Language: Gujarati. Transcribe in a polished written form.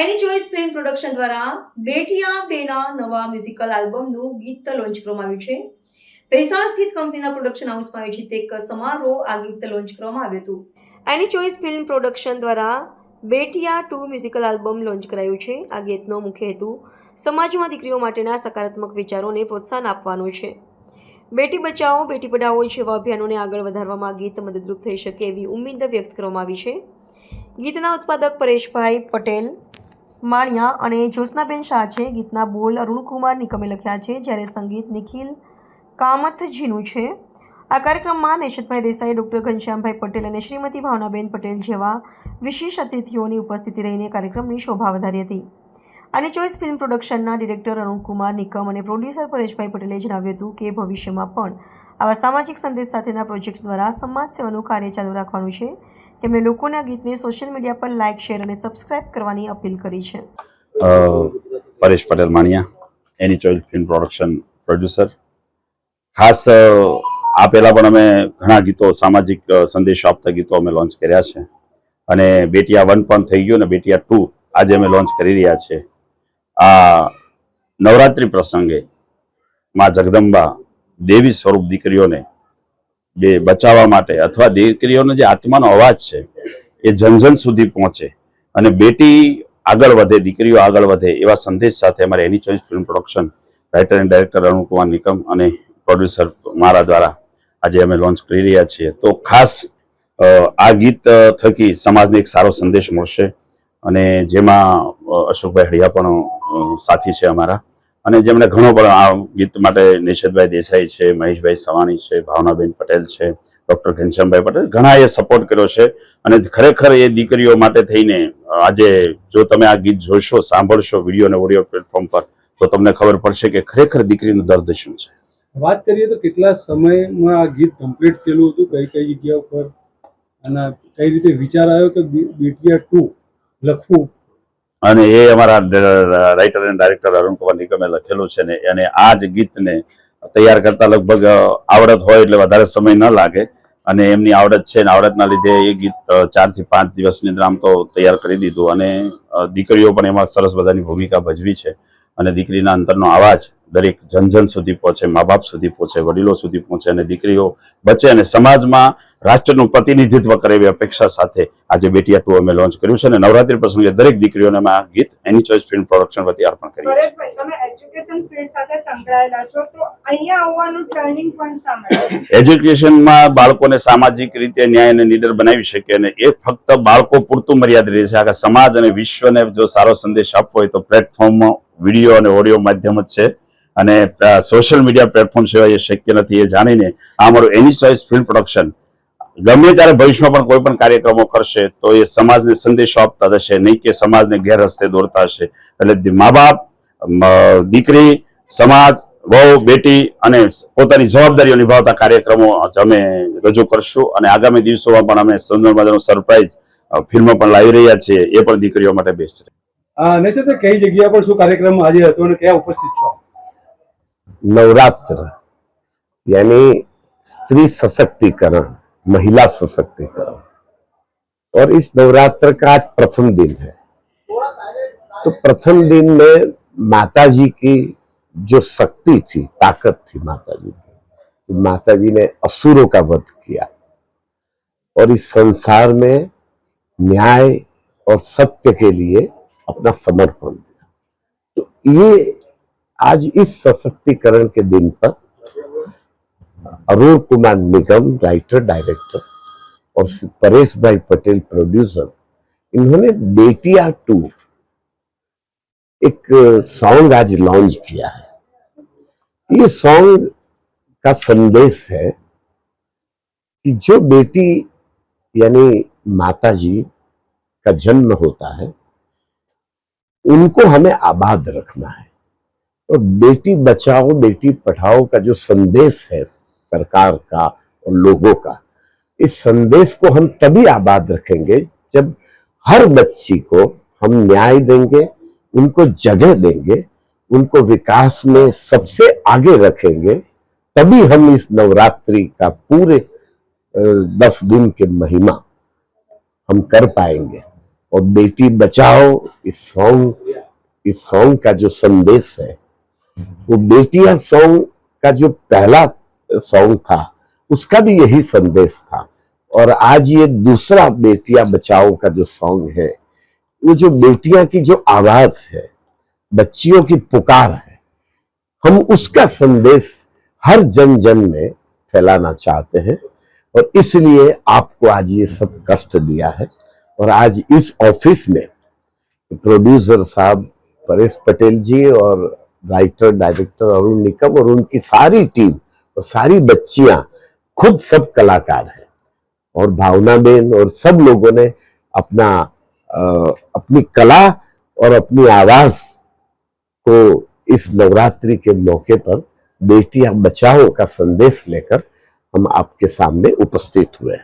એની ચોઇસ ફિલ્મ પ્રોડક્શન દ્વારા બેટિયા બેના નવા મ્યુઝિકલ આલ્બમનું ગીત લોન્ચ કરવામાં આવ્યું છે. ભેસાણ સ્થિત કંપનીના પ્રોડક્શન હાઉસમાં આયોજિત એક સમારોહ આ ગીત લોન્ચ કરવામાં આવ્યું હતું. એની ચોઇસ ફિલ્મ પ્રોડક્શન દ્વારા બેટિયા 2 મ્યુઝિકલ આલ્બમ લોન્ચ કરાયું છે. આ ગીતનો મુખ્ય હેતુ સમાજમાં દીકરીઓ માટેના સકારાત્મક વિચારોને પ્રોત્સાહન આપવાનો છે. બેટી બચાવો બેટી પઢાઓ જેવા અભિયાનોને આગળ વધારવામાં ગીત મદદરૂપ થઈ શકે એવી ઉમ્મીદ વ્યક્ત કરવામાં આવી છે. ગીતના ઉત્પાદક પરેશભાઈ પટેલ માણિયા અને જ્યોત્સનાબેન શાહ છે. ગીતના બોલ અરુણકુમાર નિકમે લખ્યા છે, જ્યારે સંગીત નિખિલ કામથજીનું છે. આ કાર્યક્રમમાં નેશતભાઈ દેસાઈ, ડૉક્ટર ઘનશ્યામભાઈ પટેલ અને શ્રીમતી ભાવનાબેન પટેલ જેવા વિશેષ અતિથિઓની ઉપસ્થિતિ રહીને કાર્યક્રમની શોભા વધારી હતી. આની ચોઇસ ફિલ્મ પ્રોડક્શનના ડિરેક્ટર અરુણકુમાર નિકમ અને પ્રોડ્યુસર પરેશભાઈ પટેલે જણાવ્યું હતું કે ભવિષ્યમાં પણ આવા સામાજિક સંદેશ સાથેના પ્રોજેક્ટ્સ દ્વારા સમાજ સેવાનું કાર્ય ચાલુ રાખવાનું છે. તેમણે લોકોને આ ગીતને સોશિયલ મીડિયા પર લાઇક, શેર અને સબસ્ક્રાઇબ કરવાની અપીલ કરી છે. પરેશ પટેલ માણિયા, એની ચોઇસ ફિલ્મ પ્રોડક્શન પ્રોડ્યુસર. ખાસ આ પહેલાં પણ અમે ઘણા ગીતો, સામાજિક સંદેશો આપતા ગીતો અમે લોન્ચ કર્યા છે અને બેટિયા 1 પણ થઈ ગયું અને બેટિયા 2 આજે અમે લોન્ચ કરી રહ્યા છે. આ નવરાત્રિ પ્રસંગે માં જગદંબા દેવી સ્વરૂપ દીકરીઓને બે બચાવવા માટે અથવા દીકરીઓનો જે આત્માનો અવાજ છે એ જન જન સુધી પહોંચે અને બેટી આગળ વધે, દીકરીઓ આગળ વધે એવા સંદેશ સાથે અમારે એની choice film production writer and director Arunkumar Nikam અને પ્રોડ્યુસર મારા દ્વારા આજે અમે લોન્ચ કરી રહ્યા છીએ. તો ખાસ આ ગીત થકી સમાજને એક સારો સંદેશ મળશે અને જેમાં અશોકભાઈ હળિયા પણ સાથી છે અમારા, અને જેમણે ઘણો પણ આ ગીત માટે નેશતભાઈ દેસાઈ છે, મહેશભાઈ સવાણી છે, ભાવનાબેન પટેલ છે, ડૉક્ટર ઘનશ્યામભાઈ પટેલ, ઘણા એ સપોર્ટ કર્યો છે. અને ખરેખર એ દીકરીઓ માટે થઈને આજે જો તમે આ ગીત જોશો, સાંભળશો વિડીયો અને ઓડિયો પ્લેટફોર્મ પર, તો તમને ખબર પડશે કે ખરેખર દીકરીનું દર્દ શું છે. વાત કરીએ તો કેટલા સમયમાં આ ગીત કમ્પ્લીટ થયેલું હતું, કઈ કઈ જગ્યા ઉપર, અને કઈ રીતે વિચાર આવ્યો કે બેટિયા 2 લખવું? અને એ અમારા રાઇટર એન્ડ ડાયરેક્ટર અરુણકુમાર નિકમે લખેલું છે ને, અને આ જ ગીતને તૈયાર કરતા લગભગ આવડત હોય એટલે વધારે સમય ન લાગે, અને એમની આવડત છે ને આવડતના લીધે એ ગીત 4 થી 5 દિવસની અંદર આમ તો તૈયાર કરી દીધું. અને દીકરીઓ પણ એમાં સરસ બધાની ભૂમિકા ભજવી છે અને દીકરીના અંતરનો અવાજ દરેક જન જન સુધી પહોંચે, મા બાપ સુધી પહોંચે, વડીલો સુધી પહોંચે અને દીકરીઓ બચે અને સમાજમાં રાષ્ટ્રનું પ્રતિનિધિત્વ કરે એવી અપેક્ષા સાથે આજે બેટિયા 2 અમે લોન્ચ કર્યું છે અને નવરાત્રી પ્રસંગે દરેક દીકરીઓને અમે આ ગીત એની ચોઇસ ફિલ્મ પ્રોડક્શન વતી અર્પણ કરીએ છીએ. તમે એજ્યુકેશન ફિલ્ડ સાથે સંકળાયેલા છો, તો અહીંયા આવવાનું ટર્નિંગ પોઈન્ટ શા માટે? એજ્યુકેશનમાં બાળકોને સામાજિક રીતે ન્યાય અને નીડર બનાવી શકે અને એ ફક્ત બાળકો પૂરતું મર્યાદિત રહે છે. આખા સમાજ અને વિશ્વને જો સારો સંદેશ આપવો હોય તો પ્લેટફોર્મ વિડીયો અને ઓડિયો માધ્યમ જ છે અને સોશિયલ મીડિયા પ્લેટફોર્મ સિવાય એ શક્ય નથી. એ જાણીને આ અમારું એની ચોઇસ ફિલ્મ પ્રોડક્શન ગમે ત્યારે ભવિષ્યમાં પણ કોઈ પણ કાર્યક્રમો કરશે તો એ સમાજને સંદેશો આપતા થશે, નહીં કે સમાજને ગેરરસ્તે દોરતા હશે. એટલે મા બાપ, દીકરી, સમાજ, વહુ, બેટી અને પોતાની જવાબદારીઓ નિભાવતા કાર્યક્રમો અમે રજૂ કરશું અને આગામી દિવસોમાં પણ અમે સુંદર મજાનું સરપ્રાઈઝ ફિલ્મો પણ લાવી રહ્યા છીએ. એ પણ દીકરીઓ માટે બેસ્ટ છે. નહીં, કઈ જગ્યા પર શું કાર્યક્રમ આજે હતો અને ક્યાં ઉપસ્થિત છો? नवरात्र यानी स्त्री सशक्तिकरण, महिला सशक्तिकरण, और इस नवरात्र का आज प्रथम दिन है. तो प्रथम दिन में माता जी की जो शक्ति थी, ताकत थी माता जी की, माता जी ने असुरों का वध किया और इस संसार में न्याय और सत्य के लिए अपना समर्पण दिया. तो ये आज इस सशक्तिकरण के दिन पर अरुण कुमार निगम राइटर डायरेक्टर और परेश भाई पटेल प्रोड्यूसर, इन्होंने बेटिया 2 एक सॉन्ग आज लॉन्च किया है. ये सॉन्ग का संदेश है कि जो बेटी यानी माता जी का जन्म होता है उनको हमें आबाद रखना है. और बेटी बचाओ बेटी पढ़ाओ का जो संदेश है सरकार का और लोगों का, इस संदेश को हम तभी आबाद रखेंगे जब हर बच्ची को हम न्याय देंगे, उनको जगह देंगे, उनको विकास में सबसे आगे रखेंगे, तभी हम इस नवरात्रि का पूरे 10 दिन के महिमा हम कर पाएंगे. और बेटी बचाओ इस सॉन्ग का जो संदेश है, वो बेटियां सॉन्ग का जो पहला सॉन्ग था उसका भी यही संदेश था। और आज ये दूसरा बेटियां बचाओ का जो सॉन्ग है, वो जो बेटियां की जो आवाज है, बच्चियों की पुकार है, हम उसका संदेश हर जन जन में फैलाना चाहते हैं। और इसलिए आपको आज ये सब कष्ट दिया है। और आज इस ऑफिस में प्रोड्यूसर साहब परेश पटेल जी और राइटर डायरेक्टर अरुण निकम और उनकी सारी टीम और सारी बच्चियां, खुद सब कलाकार हैं, और भावना बेन और सब लोगों ने अपनी कला और अपनी आवाज को इस नवरात्रि के मौके पर बेटियां बचाओ का संदेश लेकर हम आपके सामने उपस्थित हुए हैं।